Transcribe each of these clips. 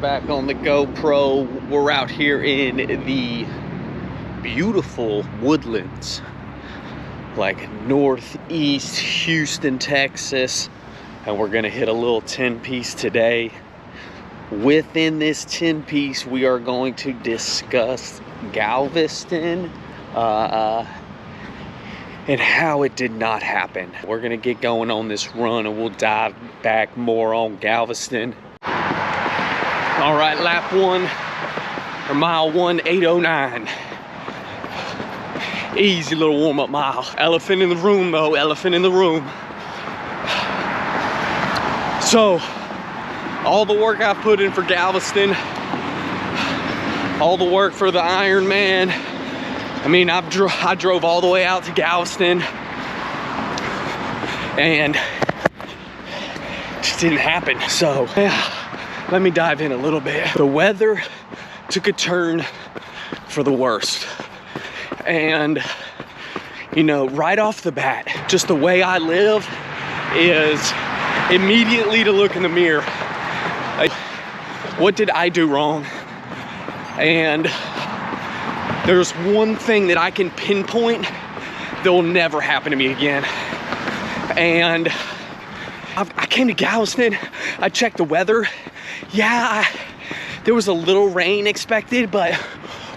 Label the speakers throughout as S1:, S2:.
S1: Back on the GoPro, we're out here in the beautiful woodlands, like northeast Houston, Texas, and we're gonna hit a little 10-piece today. Within this 10-piece, we are going to discuss Galveston and how it did not happen. We're gonna get going on this run and we'll dive back more on Galveston. All right, lap one, or mile 1, 8:09. Easy little warm-up mile. Elephant in the room though, elephant in the room. So, all the work I put in for Galveston, all the work for the Ironman. I mean, I drove all the way out to Galveston and it just didn't happen. So, yeah. Let me dive in a little bit. The weather took a turn for the worst. And, you know, right off the bat, just the way I live is immediately to look in the mirror. Like, what did I do wrong? And there's one thing that I can pinpoint that will never happen to me again. And I came to Galveston, I checked the weather. Yeah, there was a little rain expected, but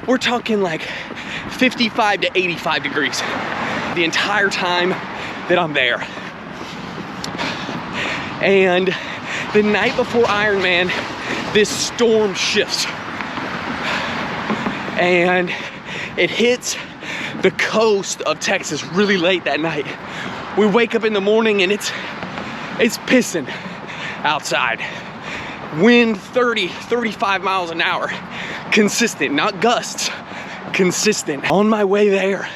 S1: we're talking like 55 to 85 degrees the entire time that I'm there. And the night before Ironman, this storm shifts and it hits the coast of Texas really late that night. We wake up in the morning and it's pissing outside. Wind 30, 35 miles an hour. Consistent, not gusts, consistent. On my way there,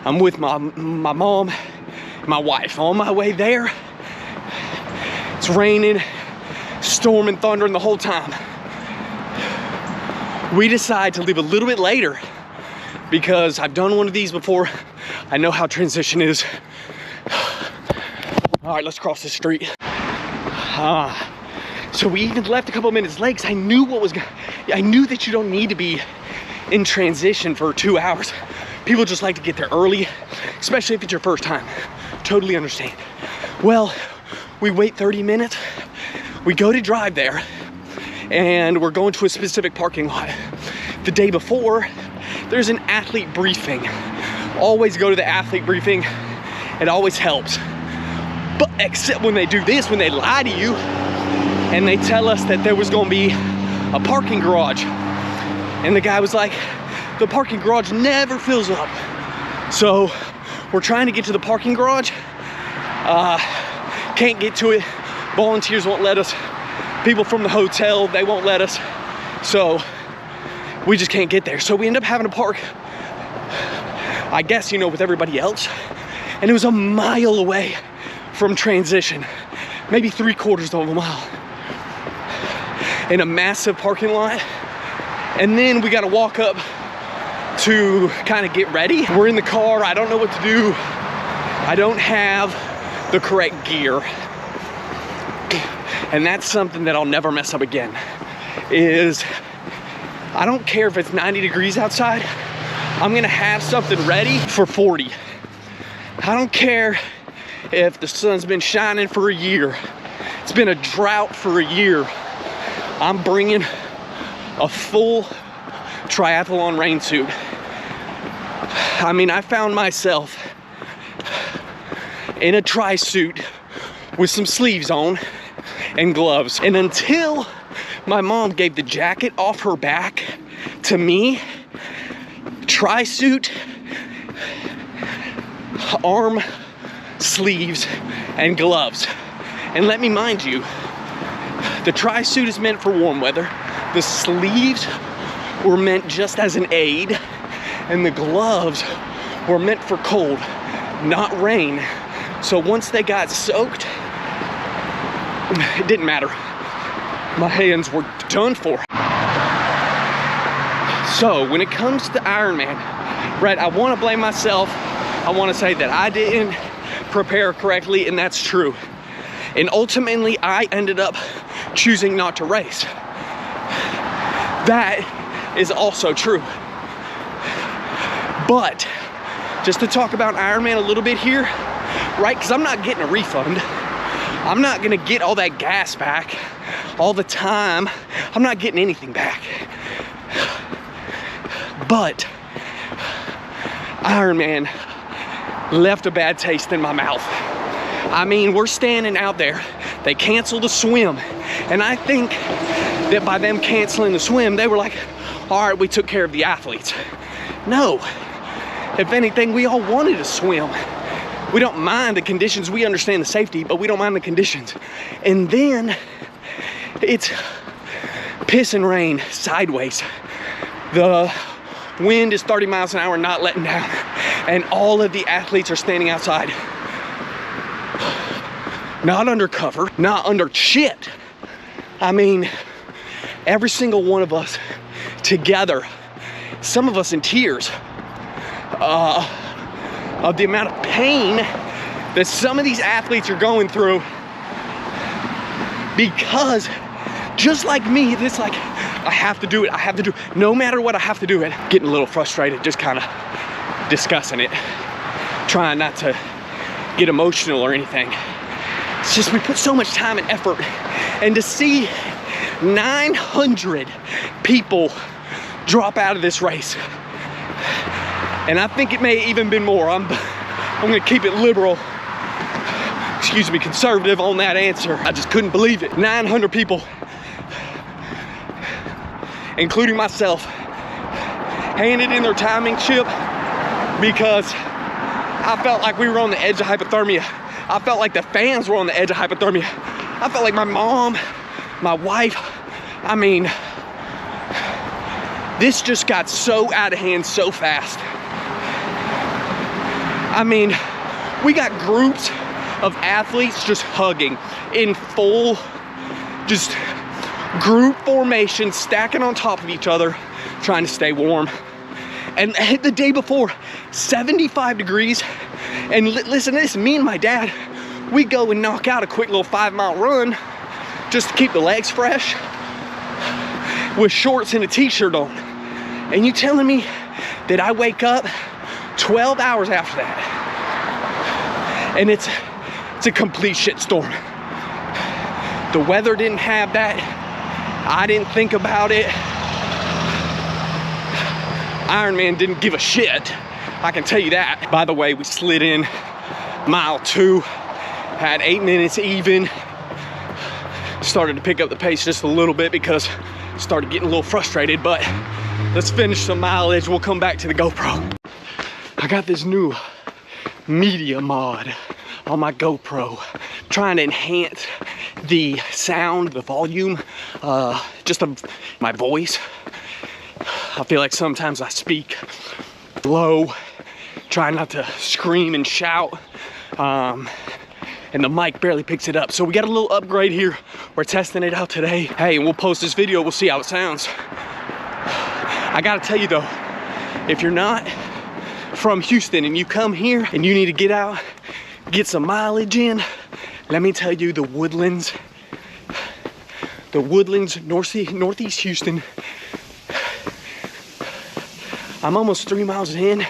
S1: I'm with my mom, my wife. On my way there, it's raining, storm and thundering the whole time. We decide to leave a little bit later because I've done one of these before. I know how transition is. All right, let's cross the street. So we even left a couple minutes late because I knew I knew that you don't need to be in transition for 2 hours. People just like to get there early, especially if it's your first time. Totally understand. Well, we wait 30 minutes. We go to drive there and we're going to a specific parking lot. The day before, there's an athlete briefing. Always go to the athlete briefing. It always helps. But except when they do this, when they lie to you and they tell us that there was gonna be a parking garage. And the guy was like, the parking garage never fills up. So we're trying to get to the parking garage. Can't get to it. Volunteers won't let us. People from the hotel, they won't let us. So we just can't get there. So we end up having to park, I guess, you know, with everybody else. And it was a mile away from transition, maybe 3/4 of a mile, in a massive parking lot. And then we got to walk up to kind of get ready. We're in the car. I don't know what to do. I don't have the correct gear. And that's something that I'll never mess up again, is I don't care if it's 90 degrees outside. I'm gonna have something ready for 40. I don't care if the sun's been shining for a year. It's been a drought for a year. I'm bringing a full triathlon rain suit. I mean, I found myself in a tri suit with some sleeves on and gloves. And until my mom gave the jacket off her back to me, tri suit, arm sleeves and gloves. And let me mind you, the tri suit is meant for warm weather. The sleeves were meant just as an aid, and the gloves were meant for cold, not rain. So once they got soaked, it didn't matter. My hands were done for. So when it comes to Ironman, right, I want to blame myself. I want to say that I didn't prepare correctly, and that's true. And ultimately, I ended up choosing not to race. That is also true. But just to talk about Ironman a little bit here, right? Because I'm not getting a refund. I'm not gonna get all that gas back, all the time. I'm not getting anything back. But Ironman left a bad taste in my mouth. I mean, we're standing out there. They canceled the swim. And I think that by them canceling the swim, they were like, all right, we took care of the athletes. No. If anything, we all wanted to swim. We don't mind the conditions. We understand the safety, but we don't mind the conditions. And then it's piss and rain sideways. The wind is 30 miles an hour, not letting down. And all of the athletes are standing outside. Not under cover, not under shit. I mean, every single one of us together, some of us in tears, of the amount of pain that some of these athletes are going through, because just like me, it's like, I have to do it, I have to do it. No matter what, I have to do it. Getting a little frustrated, just kind of discussing it, trying not to get emotional or anything. It's just, we put so much time and effort, and to see 900 people drop out of this race, and I think it may even been more. I'm gonna keep it liberal, excuse me, conservative on that answer. I just couldn't believe it. 900 people, including myself, handed in their timing chip because I felt like we were on the edge of hypothermia. I felt like the fans were on the edge of hypothermia. I felt like my mom, my wife, I mean, this just got so out of hand so fast. I mean, we got groups of athletes just hugging in full, just group formation, stacking on top of each other, trying to stay warm. And the day before, 75 degrees. And listen to this, me and my dad, we go and knock out a quick little 5-mile run just to keep the legs fresh with shorts and a t-shirt on. And you telling me that I wake up 12 hours after that and it's a complete shitstorm. The weather didn't have that. I didn't think about it. Ironman didn't give a shit. I can tell you that. By the way, we slid in mile 2, had 8 minutes even. Started to pick up the pace just a little bit because I started getting a little frustrated, but let's finish some mileage. We'll come back to the GoPro. I got this new media mod on my GoPro, trying to enhance the sound, the volume, just of my voice. I feel like sometimes I speak low, try not to scream and shout, and the mic barely picks it up. So we got a little upgrade here. We're testing it out today. Hey, and we'll post this video, we'll see how it sounds. I gotta tell you though, if you're not from Houston and you come here and you need to get out, get some mileage in, let me tell you, the Woodlands, Northeast Houston, I'm almost 3 miles in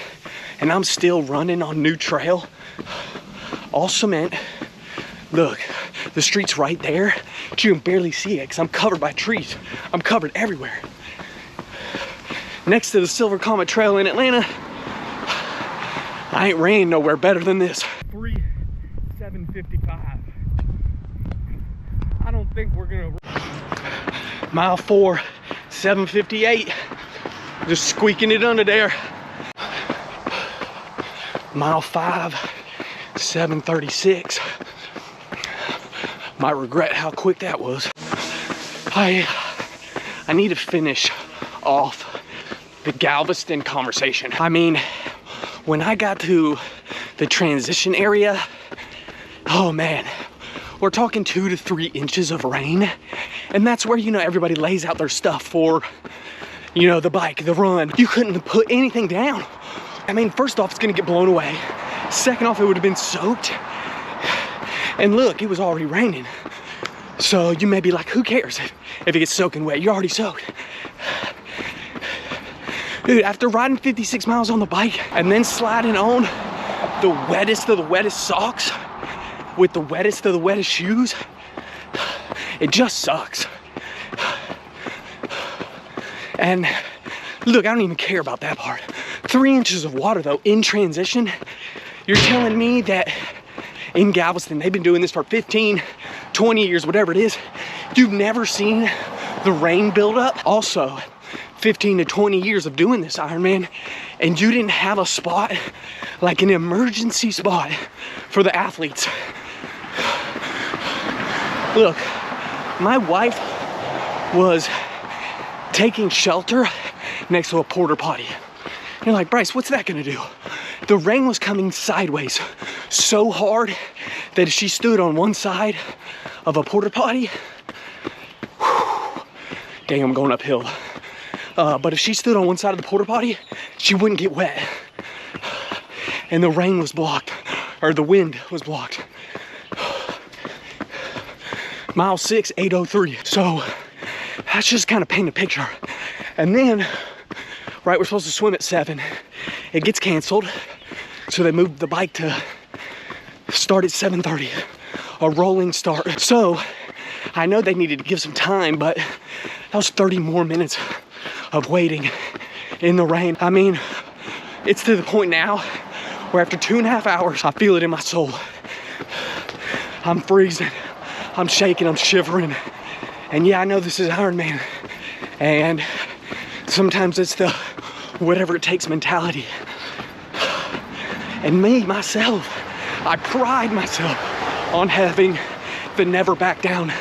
S1: and I'm still running on new trail, all cement. Look, the street's right there, but you can barely see it because I'm covered by trees. I'm covered everywhere. Next to the Silver Comet Trail in Atlanta, I ain't ran nowhere better than this. 3:7:55. I don't think we're gonna. Mile 4, 7:58. Just squeaking it under there. Mile 5, 7:36. Might regret how quick that was. I need to finish off the Galveston conversation. I mean, when I got to the transition area, oh man, we're talking 2 to 3 inches of rain. And that's where, you know, everybody lays out their stuff for, you know, the bike, the run. You couldn't put anything down. I mean, first off, it's gonna get blown away. Second off, it would have been soaked. And look, it was already raining. So you may be like, who cares if it gets soaking wet? You're already soaked. Dude, after riding 56 miles on the bike and then sliding on the wettest of the wettest socks with the wettest of the wettest shoes, it just sucks. And look, I don't even care about that part. 3 inches of water though, in transition. You're telling me that in Galveston, they've been doing this for 15, 20 years, whatever it is. You've never seen the rain build up? Also, 15 to 20 years of doing this Ironman, and you didn't have a spot, like an emergency spot for the athletes. Look, my wife was taking shelter next to a porta potty. You're like, Bryce, what's that gonna do? The rain was coming sideways so hard that if she stood on one side of a porta potty, dang, I'm going uphill. But if she stood on one side of the porta potty, she wouldn't get wet. And the rain was blocked, or the wind was blocked. Mile 6, 8:03. So that's just kind of paint a picture. And then, right, we're supposed to swim at 7. It gets canceled. So they moved the bike to start at 7:30, a rolling start. So I know they needed to give some time, but that was 30 more minutes of waiting in the rain. I mean, it's to the point now where after 2.5 hours, I feel it in my soul. I'm freezing, I'm shaking, I'm shivering. And yeah, I know this is Ironman, and sometimes it's the whatever it takes mentality. And me, myself, I pride myself on having the never back down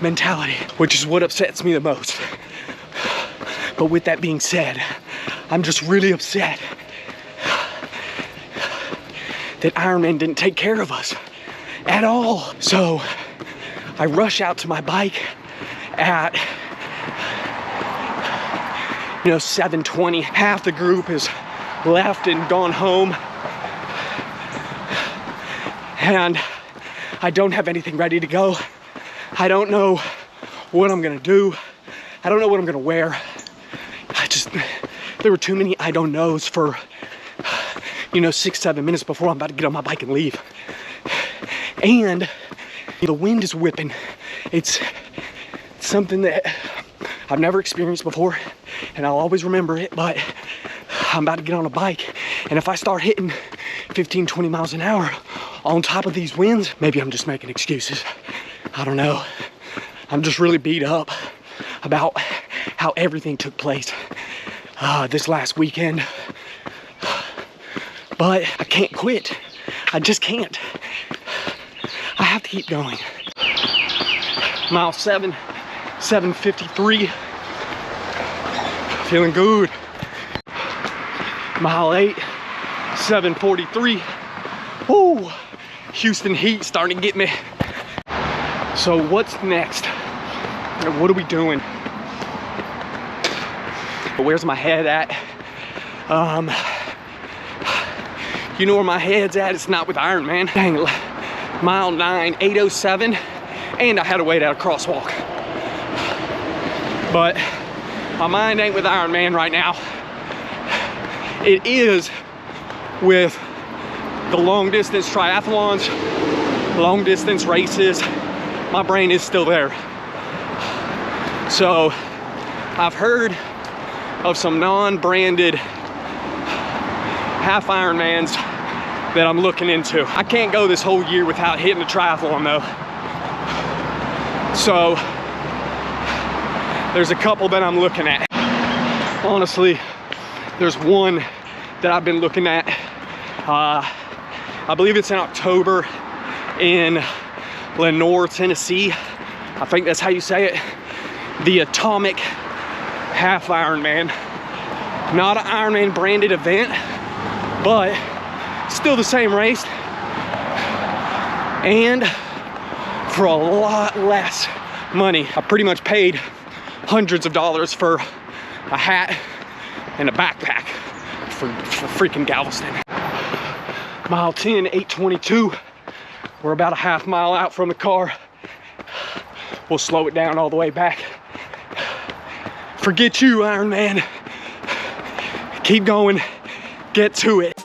S1: mentality, which is what upsets me the most. But with that being said, I'm just really upset that Ironman didn't take care of us at all. So I rush out to my bike at 7:20. Half the group is left and gone home, and I don't have anything ready to go. I don't know what I'm gonna do. I don't know what I'm gonna wear. There were too many I don't knows for 6-7 minutes before I'm about to get on my bike and leave. And the wind is whipping. It's something that I've never experienced before, and I'll always remember it, but I'm about to get on a bike, and if I start hitting 15, 20 miles an hour on top of these winds, maybe I'm just making excuses. I don't know. I'm just really beat up about how everything took place this last weekend. But I can't quit. I just can't. I have to keep going. Mile 7, 7:53. Feeling good. Mile 8, 7:43. Woo! Houston heat starting to get me. So what's next? What are we doing? Where's my head at? You know where my head's at? It's not with Ironman. Dang it. Mile 9, 8:07, and I had to wait at a crosswalk. But my mind ain't with Ironman right now. It is with the long distance triathlons, long distance races. My brain is still there. So I've heard of some non-branded half Ironmans that I'm looking into. I can't go this whole year without hitting a triathlon though. So there's a couple that I'm looking at. Honestly, there's one that I've been looking at. I believe it's in October in Lenoir, Tennessee. I think that's how you say it. The Atomic Half Ironman. Not an Ironman branded event, but still the same race. And for a lot less money. I pretty much paid hundreds of dollars for a hat and a backpack for freaking Galveston. Mile 10, 8:22. We're about a half mile out from the car. We'll slow it down all the way back. Forget you, Ironman. Keep going, get to it.